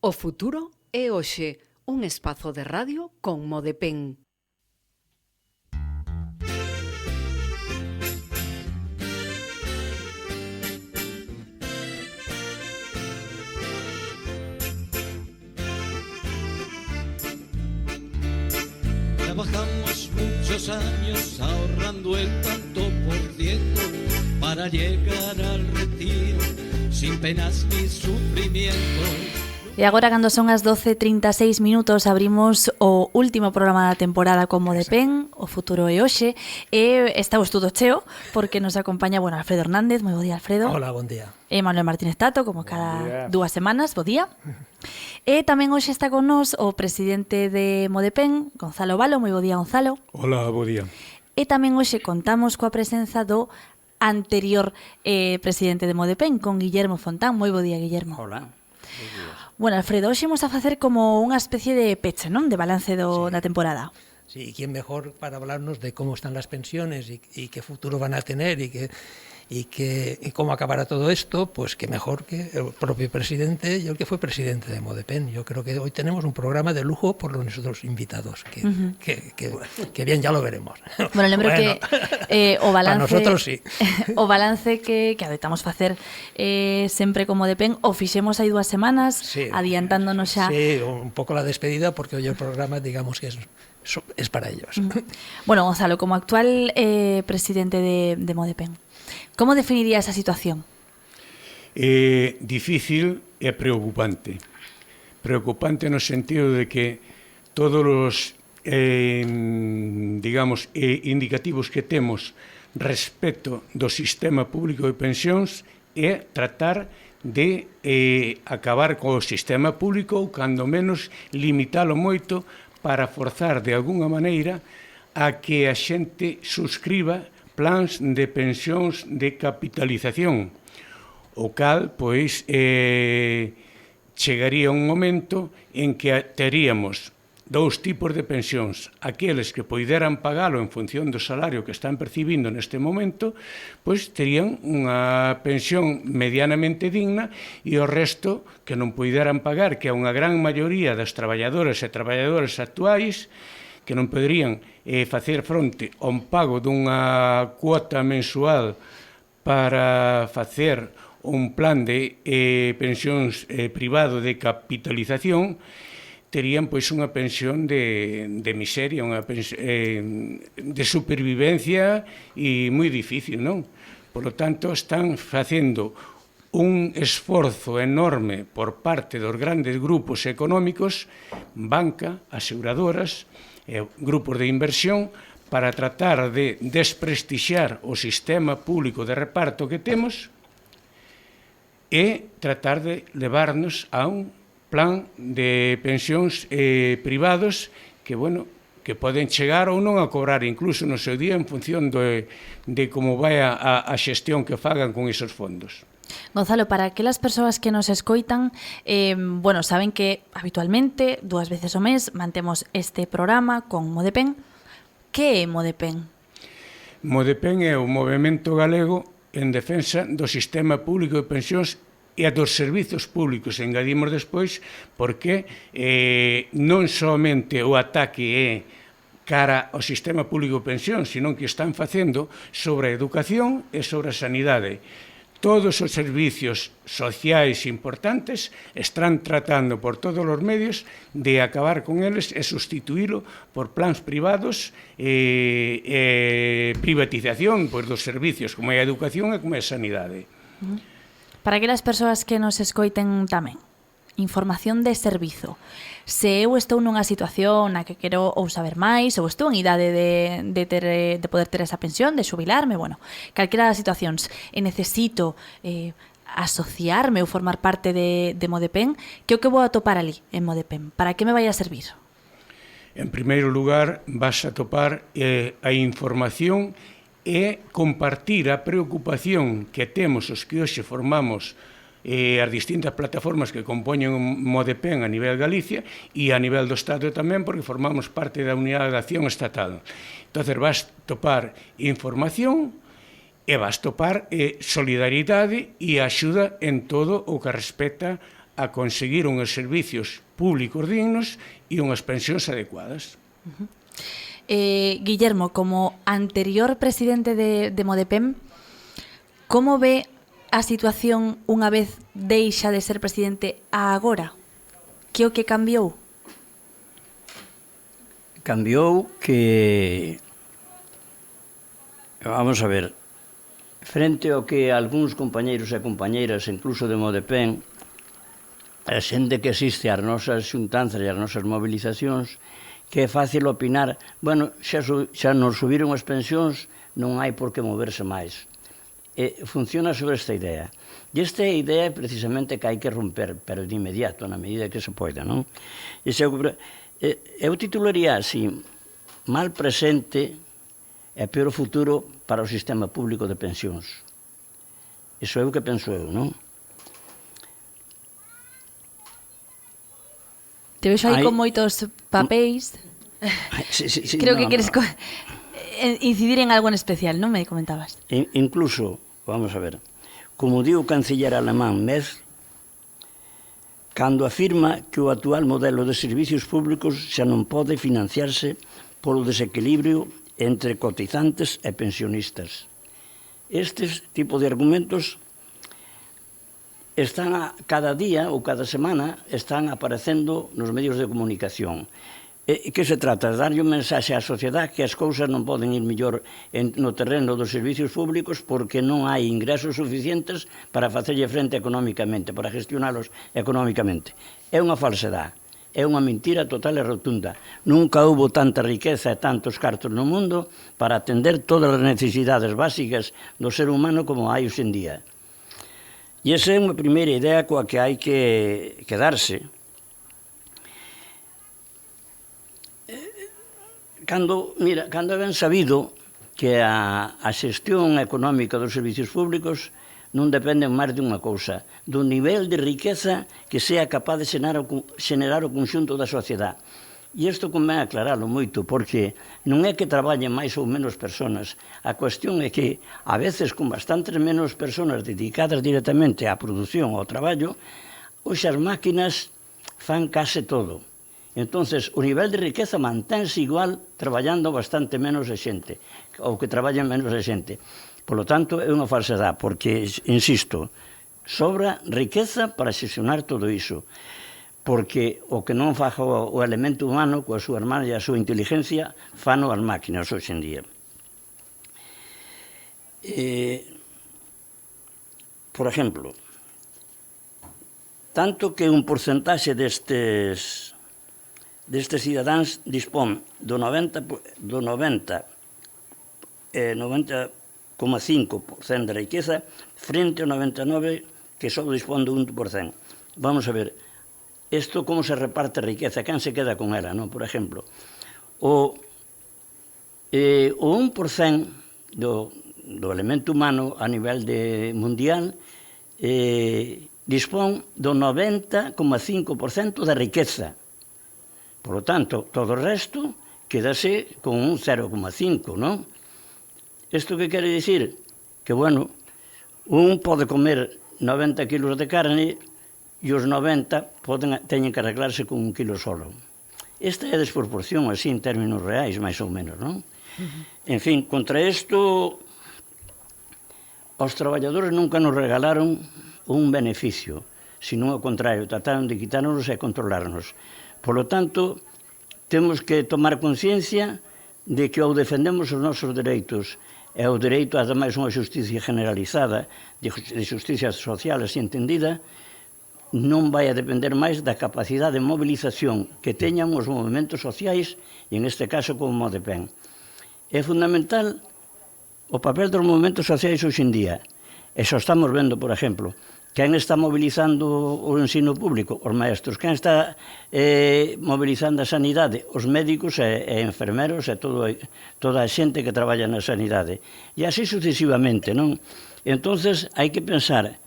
O futuro é hoxe, un espazo de radio con Modepen. Trabajamos muchos años ahorrando el tanto por ciento para llegar al retiro sin penas ni sufrimiento. E agora, cando son as 12:36 minutos, abrimos o último programa da temporada con Modepen, O futuro é hoxe, e estamos todo cheo, porque nos acompaña, Alfredo Hernández. Moi bo día, Alfredo. Hola, bon día. E Manuel Martínez Tato, como cada 2 semanas, bo día. E tamén hoxe está con nós o presidente de Modepen, Gonzalo Valo. Moi bo día, Gonzalo. Hola, bo día. E tamén hoxe contamos coa presenza do anterior presidente de Modepen, con Guillermo Fontán. Moi bo día, Guillermo. Hola. Bueno, Alfredo, hoxe imos a facer como unha especie de peche, non? De balance da temporada. Sí, y quién mejor para hablarnos de cómo están las pensiones y qué futuro van a tener y cómo acabará todo esto, pues qué mejor que el propio presidente y el que fue presidente de Modepen. Yo creo que hoy tenemos un programa de lujo por nuestros invitados, que bien, ya lo veremos. Bueno, lembro que o balance... Para nosotros sí. O balance que adoptamos facer sempre como Modepen, o fixemos hai 2 semanas, sí, adiantándonos xa... Sí, un pouco la despedida, porque hoy el programa, digamos que es para ellos. Bueno, Gonzalo, como actual presidente de Modepen, como definiría esa situación? Difícil e preocupante. Preocupante no sentido de que todos os indicativos que temos respecto do sistema público de pensións é tratar de acabar co sistema público ou, cando menos, limitalo moito para forzar de alguna maneira a que a xente suscriba plans de pensións de capitalización, o cal, pois, chegaría un momento en que teríamos 2 tipos de pensións, aqueles que poideran pagalo en función do salario que están percibindo neste momento, pois terían unha pensión medianamente digna, e o resto que non poideran pagar, que é unha gran maioría das traballadoras e traballadores actuais, que non poderían facer fronte ao pago dunha cuota mensual para facer un plan de pensións privado de capitalización, terían pois unha pensión de miseria, unha pensión de supervivencia e moi difícil, non? Por lo tanto, están facendo un esforzo enorme por parte dos grandes grupos económicos, banca, aseguradoras, grupos de inversión, para tratar de desprestixiar o sistema público de reparto que temos e tratar de levarnos a un plan de pensións privados que, que poden chegar ou non a cobrar incluso no seu día en función de como vai a xestión que fagan con esos fondos. Gonzalo, para aquelas persoas que nos escoitan, saben que habitualmente 2 veces ao mes mantemos este programa con Modepen. Que é Modepen? Modepen é o movemento galego en defensa do sistema público de pensións e a dos servizos públicos. Engadimos despois porque non somente o ataque é cara ao sistema público de pensións, sino que están facendo sobre a educación e sobre a sanidade. Todos os servicios sociais importantes están tratando por todos os medios de acabar con eles e sustituílo por plans privados e privatización dos servicios, como é a educación e como é a sanidade. Para aquelas persoas que nos escoiten tamén, información de servizo. Se eu estou nunha situación na que quero ou saber máis, ou estou en idade de poder ter esa pensión, de xubilarme, calquera das situacións, e necesito asociarme ou formar parte de Modepen, que o que vou atopar ali en Modepen? Para que me vai a servir? En primeiro lugar, vas a atopar a información e compartir a preocupación que temos os que hoxe formamos as distintas plataformas que compoñen Modepen a nivel Galicia e a nivel do Estado tamén, porque formamos parte da Unidade de Acción Estatal. Entón, vas topar información e vas topar solidariedade e axuda en todo o que respecta a conseguir uns servicios públicos dignos e unhas pensións adecuadas. Guillermo, como anterior presidente de Modepem, como ve a situación unha vez deixa de ser presidente a agora? Que o que cambiou? Cambiou que... Vamos a ver, frente ao que algúns compañeiros e compañeiras, incluso de Modepem, a xente que existe ás nosas xuntanzas e ás nosas movilizacións, que é fácil opinar, bueno, xa nos subiron as pensións, non hai por que moverse máis. Funciona sobre esta idea. E esta idea é precisamente que hai que romper, pero de inmediato, na medida que se poida, non? Eu titularía así, mal presente e peor futuro para o sistema público de pensións. Iso é o que penso eu, non? Te vexo aí con moitos papéis. Sí, Creo que queres incidir en algo en especial, non me comentabas? Incluso, vamos a ver, como di o canciller alemán Merz, cando afirma que o actual modelo de servicios públicos xa non pode financiarse polo desequilibrio entre cotizantes e pensionistas. Estes tipo de argumentos están cada día ou cada semana están aparecendo nos medios de comunicación. Que se trata? De darlle un mensaxe á sociedade que as cousas non poden ir mellor no terreno dos servicios públicos porque non hai ingresos suficientes para facerlle frente económicamente, para gestionalos económicamente. É unha falsedade, é unha mentira total e rotunda. Nunca houbo tanta riqueza e tantos cartos no mundo para atender todas as necesidades básicas do ser humano como hai hoxe en día. E esa é unha primeira idea coa que hai que quedarse. Cando é ben sabido que a xestión económica dos servicios públicos non depende máis de unha cousa, do nivel de riqueza que sea capaz de xenerar o conxunto da sociedade. E isto convén aclararlo moito, porque non é que traballen máis ou menos persoas. A cuestión é que, a veces, con bastantes menos persoas dedicadas directamente á produción, ao traballo, hoxe as máquinas fan case todo. Entonces, o nivel de riqueza mantense igual traballando bastante menos de xente, ou que traballen menos de xente. Por lo tanto, é unha falsedade, porque, insisto, sobra riqueza para xestionar todo iso. Porque o que non faja o elemento humano coa súa mans e a súa inteligencia fano as máquinas hoxe en día. Por exemplo, tanto que un porcentaxe destes cidadáns dispón do 90,5% de riqueza frente ao 99% que só dispón do 1%. Vamos a ver, isto como se reparte a riqueza, quen se queda con ela, non? Por exemplo, o 1% do elemento humano a nivel mundial dispón do 90,5% da riqueza. Por lo tanto, todo o resto quedase con un 0,5%, non? Isto que quere dicir? Que, bueno, un pode comer 90 kilos de carne e os 90 teñen que arreglarse con 1 kilo solo. Esta é a desproporción, así, en términos reais, máis ou menos, non? En fin, contra isto, os traballadores nunca nos regalaron un beneficio, sino ao contrario, trataron de quitarnos e controlarnos. Por lo tanto, temos que tomar conciencia de que ao defendemos os nosos dereitos e o dereito, ademais, unha justicia generalizada, de justicia social así entendida, non vai a depender máis da capacidade de movilización que teñan os movimentos sociais e, en este caso, como Modepem. É fundamental o papel dos movimentos sociais hoxe en día. E xa estamos vendo, por exemplo, quen está mobilizando o ensino público? Os maestros. Quen está mobilizando a sanidade? Os médicos e enfermeros e toda a xente que traballa na sanidade. E así sucesivamente, non? Entonces, hai que pensar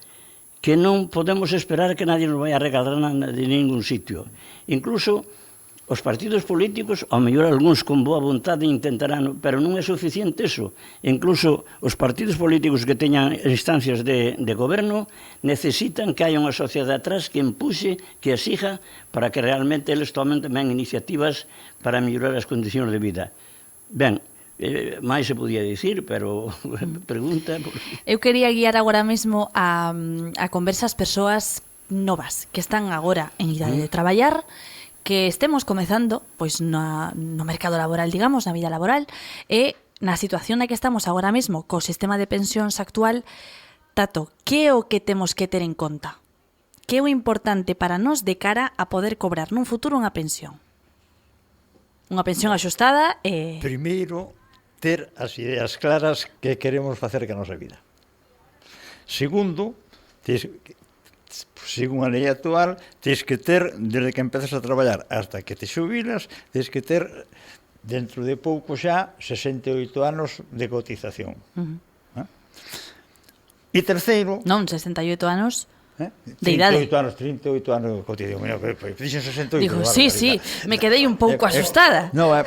que non podemos esperar que nadie nos vai a regalar nada de ningún sitio. Incluso, Os partidos políticos, ao mellor algúns con boa vontade intentarán, pero non é suficiente eso. Incluso os partidos políticos que teñan instancias de goberno necesitan que haya unha sociedade atrás que empuxe, que exija, para que realmente eles tomen tamén iniciativas para mellorar as condicións de vida. Ben, máis se podía dicir, pero pregunta... Eu quería guiar agora mesmo a conversa as persoas novas que están agora en idade de traballar, que estemos comezando pois no mercado laboral, digamos, na vida laboral, e na situación na que estamos agora mesmo co sistema de pensións actual. Tato, que é o que temos que ter en conta? Que é o importante para nós de cara a poder cobrar nun futuro unha pensión? Unha pensión axustada e... Primeiro, ter as ideas claras que queremos facer que a nosa vida. Segundo, según a lei actual, tens que ter, desde que empezas a traballar hasta que te xubilas, tens que ter, dentro de pouco xa, 68 anos de cotización. E terceiro... Non, 68 anos... de idade. 38 anos de cotización. Dixen 68. Digo, sí, me quedei un pouco asustada. Non, é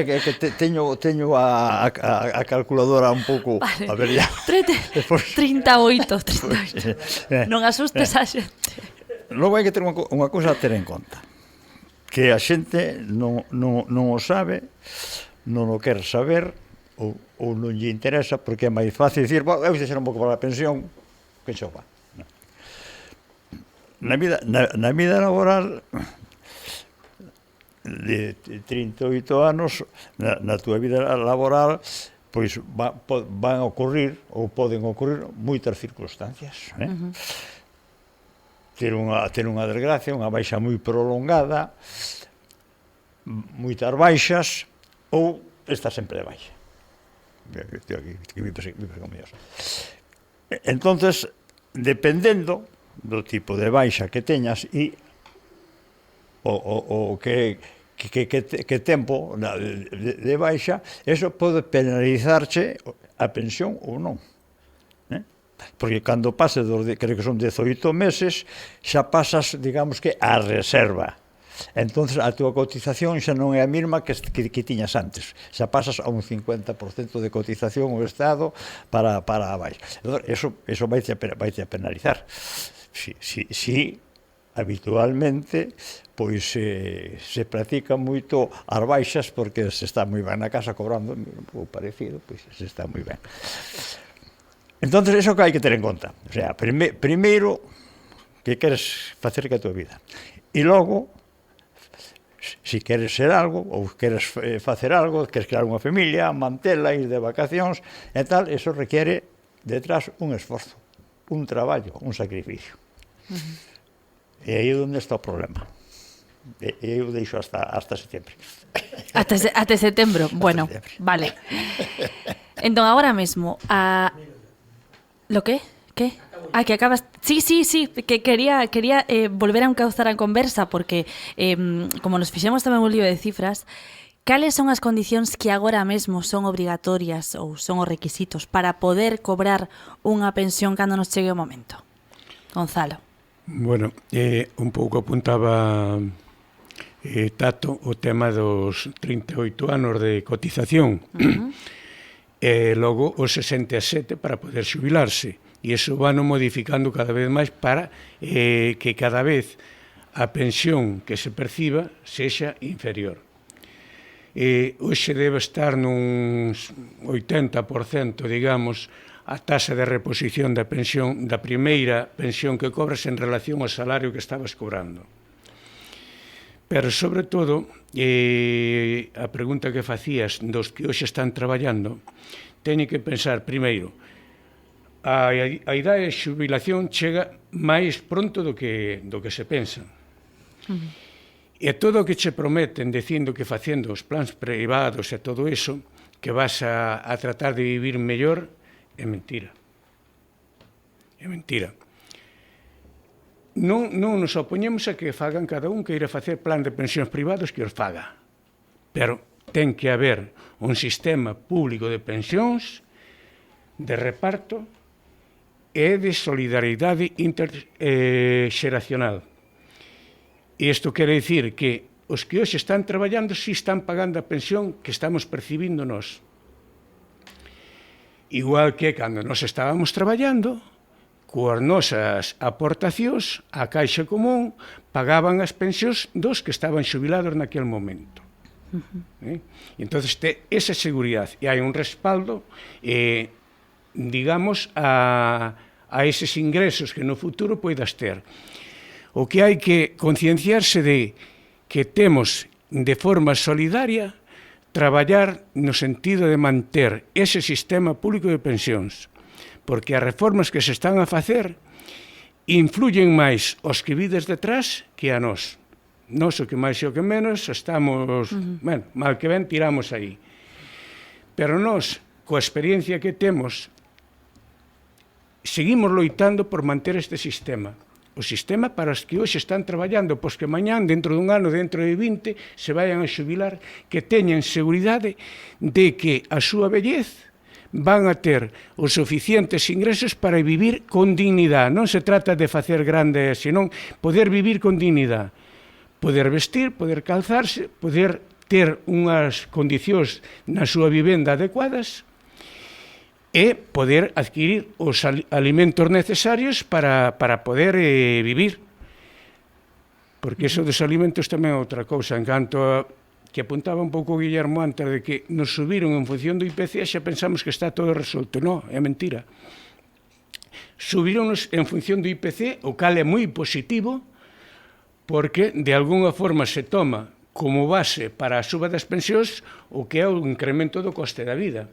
que teño a calculadora un pouco... Vale. A ver, ya. 38. Non asustes a xente. Logo hai que ter unha cousa a ter en conta, que a xente non o sabe, non o quer saber, ou non lle interesa, porque é máis fácil dicir, eu deixar un pouco para a pensión, que xo va. Na vida laboral de 38 anos, na túa vida laboral, pois van a ocurrir, ou poden ocurrir, moitas circunstancias. Ter unha desgracia, unha baixa moi prolongada, moitas baixas, ou estar sempre de baixa. Entonces, dependendo do tipo de baixa que teñas e o que tempo de baixa, eso pode penalizarche a pensión ou non. Porque cando pases, creo que son 18 meses, xa pasas, digamos que, a reserva. Entonces a túa cotización xa non é a mesma que tiñas antes. Xa pasas a un 50% de cotización ao Estado para a baixa. Eso vai a penalizar. Si habitualmente pois se practica moito as baixas porque se está moi ben na casa cobrando o parecido, pois se está moi ben. Entonces eso que hai que ter en conta. O sea, primeiro que queres facer que a tua vida. E logo, si queres ser algo, ou queres facer algo, queres crear unha familia, mantela, ir de vacacións e tal, eso requiere detrás un esforzo, un traballo, un sacrificio. E aí é onde está o problema. E eu deixo hasta setembro. Até setembro, bueno, vale. Entón, agora mesmo, ¿lo qué? ¿Qué? Que acabas... Sí, que quería volver a encauzar a conversa porque, como nos fixemos tamén un lío de cifras, cales son as condicións que agora mesmo son obrigatorias ou son os requisitos para poder cobrar unha pensión cando nos chegue o momento? Gonzalo. Bueno, un pouco apuntaba Tato o tema dos 38 anos de cotización e logo os 67 para poder xubilarse. E iso van modificando cada vez máis para que cada vez a pensión que se perciba sexa inferior. Hoxe debe estar nun 80%, digamos, a taxa de reposición da pensión, da primeira pensión que cobras en relación ao salario que estabas cobrando. Pero, sobre todo, a pregunta que facías dos que hoxe están traballando, teñen que pensar, primeiro, a idade de xubilación chega máis pronto do que se pensa. E todo o que che prometen dicindo que facendo os plans privados e todo iso, que vas a tratar de vivir mellor, é mentira. É mentira. Non nos opoñemos a que fagan cada un que ir a facer plan de pensións privados que os faga. Pero ten que haber un sistema público de pensións, de reparto e de solidaridade interxeracional. Isto quere dicir que os que hoxe están traballando si están pagando a pensión que estamos percibindo nós. Igual que cando nós estábamos traballando, coas nosas aportacións a Caixa Común pagaban as pensións dos que estaban xubilados naquele momento. E entonces esa seguridade e hai un respaldo digamos a eses ingresos que no futuro poidas ter. O que hai que concienciarse de que temos de forma solidaria traballar no sentido de manter ese sistema público de pensións, porque as reformas que se están a facer influyen máis aos que vides detrás que a nós. Nós, o que máis e o que menos, estamos, bueno, mal que ben, tiramos aí. Pero nós, coa experiencia que temos, seguimos loitando por manter este sistema. O sistema para os que hoxe están traballando, pois que mañán, dentro dun ano, dentro de 20, se vayan a xubilar, que teñan seguridade de que a súa vellez van a ter os suficientes ingresos para vivir con dignidade. Non se trata de facer grandes, senón poder vivir con dignidade. Poder vestir, poder calzarse, poder ter unhas condicións na súa vivenda adecuadas e poder adquirir os alimentos necesarios para poder vivir. Porque eso dos alimentos tamén é outra cousa. En canto a que apuntaba un pouco Guillermo antes de que nos subiron en función do IPC, xa pensamos que está todo resolto. Non, é mentira. Subironos en función do IPC, o cal é moi positivo, porque de alguna forma se toma como base para a suba das pensións o que é o incremento do coste da vida.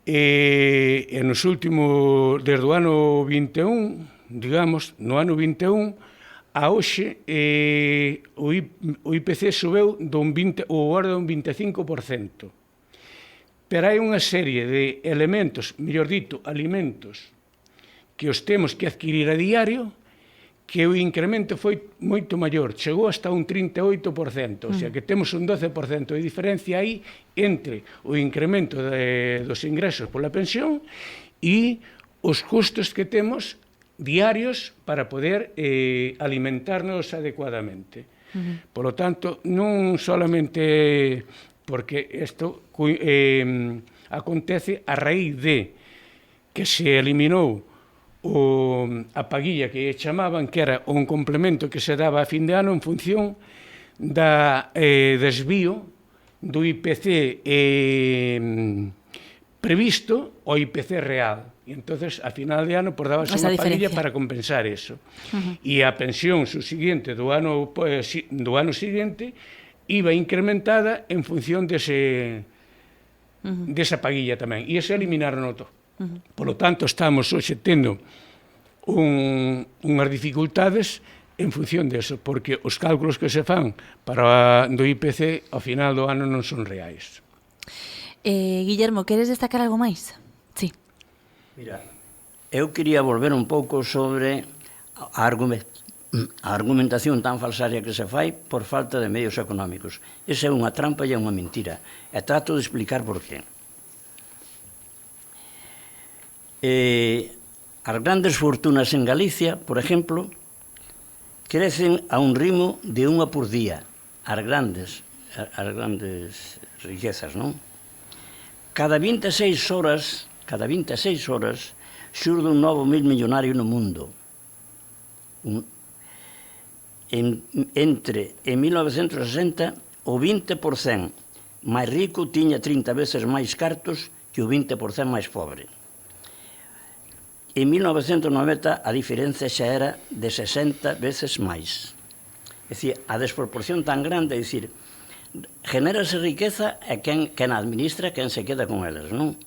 E nos últimos, desde o ano 21, digamos, no ano 21, a hoxe o IPC subeu ao orde dun 25%. Pero hai unha serie de elementos, mellor dito, alimentos, que os temos que adquirir a diario, que o incremento foi moito maior, chegou hasta un 38%, o sea que temos un 12% de diferencia aí entre o incremento dos ingresos pola pensión e os custos que temos diarios para poder alimentarnos adecuadamente. Por lo tanto, non solamente porque isto acontece a raíz de que se eliminou a paguilla que chamaban, que era un complemento que se daba a fin de ano en función da desvío do IPC previsto ao IPC real. E entonces, a final de ano, dábase unha paguilla para compensar eso. E a pensión subsiguiente do ano seguinte iba incrementada en función desa paguilla tamén. E ese eliminaron todo. Por lo tanto, estamos hoxe tendo unhas dificultades en función deso, porque os cálculos que se fan para do IPC ao final do ano non son reais. Guillermo, queres destacar algo máis? Sí. Mira, eu quería volver un pouco sobre a argumentación tan falsaria que se fai por falta de medios económicos. Esa é unha trampa e é unha mentira. E trato de explicar por qué. As grandes fortunas en Galicia, por exemplo, crecen a un ritmo de unha por día. As grandes riquezas, non? Cada 26 horas xurde un novo millonario no mundo. Entre 1960, o 20% máis rico tiña 30 veces máis cartos que o 20% máis pobre. En 1990 a diferenza xa era de 60 veces máis. É dicir, a desproporción tan grande, é dicir, genérase riqueza e quen administra, quen se queda con eles, non?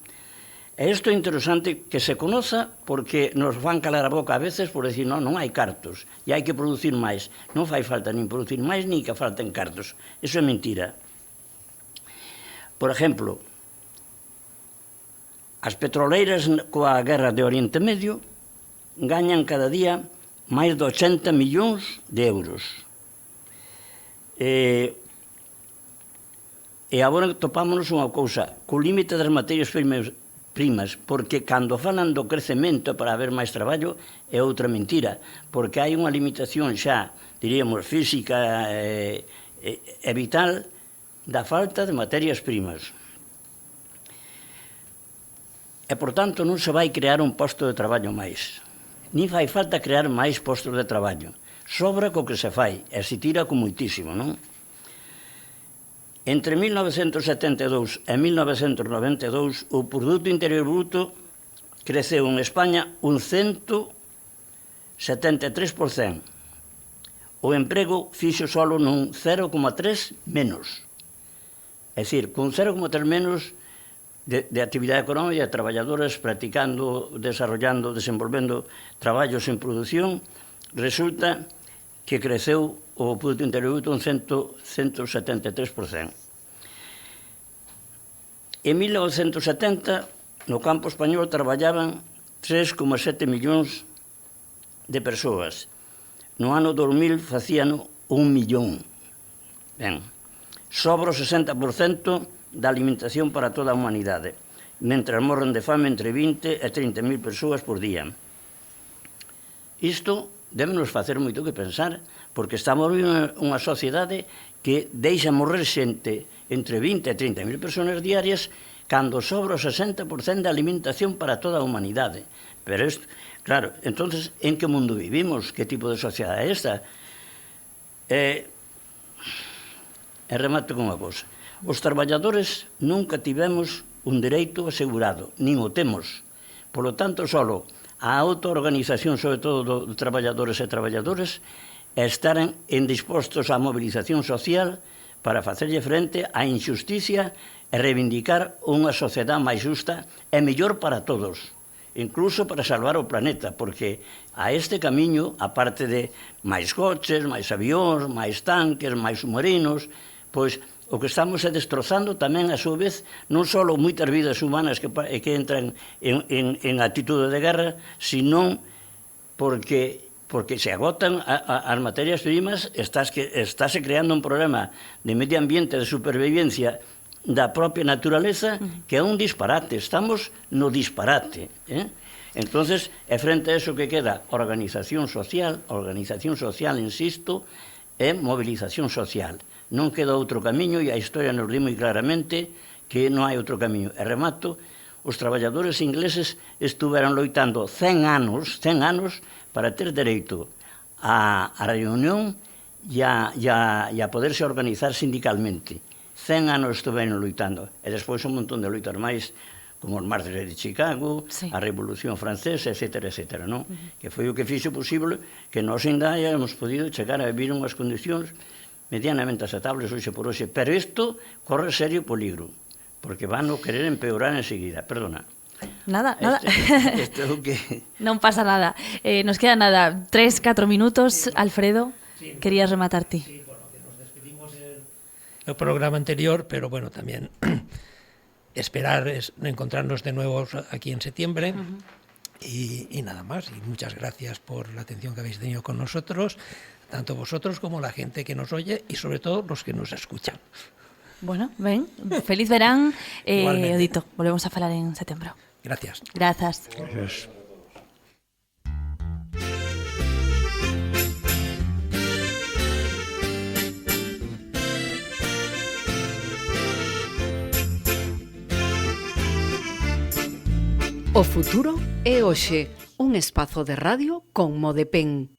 E isto é interesante que se conoza porque nos van calar a boca a veces por decir, non hai cartos e hai que producir máis. Non fai falta nin producir máis nin que falten cartos. Iso é mentira. Por exemplo, as petroleiras coa guerra de Oriente Medio gañan cada día máis de 80 millóns de euros. E agora topámonos unha cousa, co límite das materias primas, porque cando falan do crecemento para haber máis traballo é outra mentira, porque hai unha limitación xa, diríamos, física e vital da falta de materias primas. E, por tanto, non se vai crear un posto de traballo máis. Ni fai falta crear máis postos de traballo. Sobra co que se fai, e se tira con moitísimo, non? Entre 1972 e 1992, o Produto Interior Bruto creceu en España un 173%. O emprego fixo solo nun 0,3 menos. É dicir, con 0,3 menos de actividade económica, traballadores practicando, desarrollando, desenvolvendo traballos en produción, resulta que creceu o Produto Interior Bruto un 173%. En 1970, no campo español traballaban 3,7 millóns de persoas. No ano 2000 facían 1 millón. Ben, sobra o 60% da alimentación para toda a humanidade, mentre morren de fame entre 20 e 30.000 persoas por día. Isto débenos facer moito que pensar, porque estamos vivendo unha sociedade que deixa morrer xente entre 20 e 30.000 persoas diarias cando sobra o 60% da alimentación para toda a humanidade. Pero isto, claro, entonces, en que mundo vivimos? Que tipo de sociedade é esta? E remato con unha cosa. Os traballadores nunca tivemos un dereito asegurado, nin o temos. Por lo tanto, solo a autoorganización, sobre todo de traballadores e traballadoras, estaren dispostos á mobilización social para facerlle frente á injusticia e reivindicar unha sociedade máis justa e mellor para todos, incluso para salvar o planeta, porque a este camiño, aparte de máis coches, máis avións, máis tanques, máis submarinos, pois o que estamos é destrozando tamén, a súa vez, non só moitas vidas humanas que entran en actitude de guerra, sino porque se agotan as materias primas, estáse creando un problema de medio ambiente, de supervivencia da propia naturaleza, que é un disparate. Estamos no disparate. Entonces, frente a eso que queda organización social, insisto, é movilización social. Non queda outro camiño e a historia nos di moi claramente que non hai outro camiño. E remato, os traballadores ingleses estuveran loitando 100 anos para ter dereito a reunión e a poderse organizar sindicalmente. 100 anos estuveron loitando. E despois un montón de loitas máis, como os mártires de Chicago, a Revolución Francesa, etcétera, etcétera, non? Que foi o que fixo posible que nós ainda hayamos podido chegar a vivir unhas condicións medianamente aceptables hoxe por hoxe. Pero isto corre serio peligro, porque van a querer empeorar enseguida. Perdona. Nada. Isto é o que... Non pasa nada. Nos queda nada, 3-4 minutos. Alfredo, querías rematar ti. Sí, bueno, que nos despedimos el programa anterior, pero bueno, también esperar encontrarnos de nuevo aquí en septiembre. Y nada más. Y muchas gracias por la atención que habéis tenido con nosotros, tanto vosotros como la gente que nos oye y sobre todo los que nos escuchan. Bueno, ben, feliz verán. Odito, volvemos a falar en setembro. Gracias. Grazas. Gracias. O futuro é hoxe, un espazo de radio con Modepen.